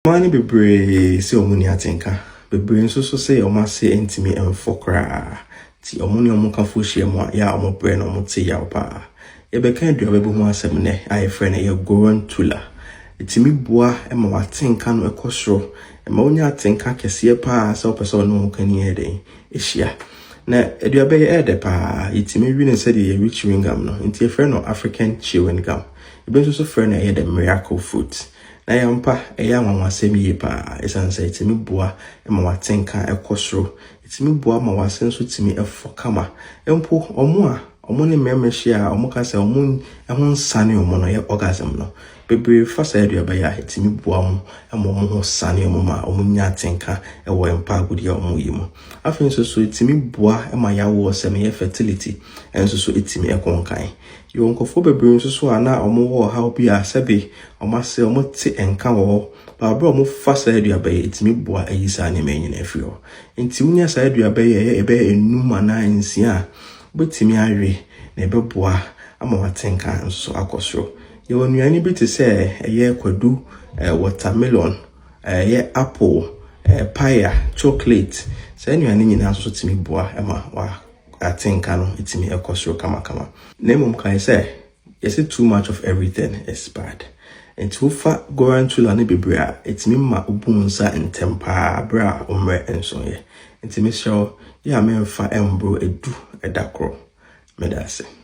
Mani bebre se omuni atenka bebre nso so se omase entimi enfokra ti omuni omukafo hyiemu ya omobre na omote ya opa yebeka aduabe bu ho asem ne ayefre ne ye gorantula etimi boa ema watenka no ekosoro ema onya atenka kese pa se opese no kani eden ehia na aduabe ye ede pa etimi wi ne se de ye rich wingam no nti efre no African chewing gum ebe nso so fre na ye the miracle fruit na yampa eya nwanwasem yi pa esanse etimi boa ema watenka ekosoro etimi boa ma wasenso timi efokama empo omo ne memehia omo ka se omo ehon sane omo no ye orgasm no bebre fasa aduaba ya etimi boa mo ema omo ho sane omo ma omo nya atenka ewo empa agudi omo yimu afenso so etimi boa ema yawo sem ye fertility enso so etimi ekonkan yonkofo bebre nso so ana omo wo how bi asabe omo se omo te enka wo ba bro omo fasa aduaba ya etimi boa ayisa ne menyi na afio nti unya sa aduaba ya ebe enum ana nsia betimi awe na ebe boa ama watenka nso akosoro ye onuani bi te se eye kwadu watermelon ye apple paya chocolate sa enuani nyina nso timi boa ama wa atenka no etimi ekosoro kama na mum kan say yes too much of everything is bad and to fa gorantula ne bebrea etimi ma obunsa ntempa bra omre enso ye etimi show ya memfa embro edu edakro medase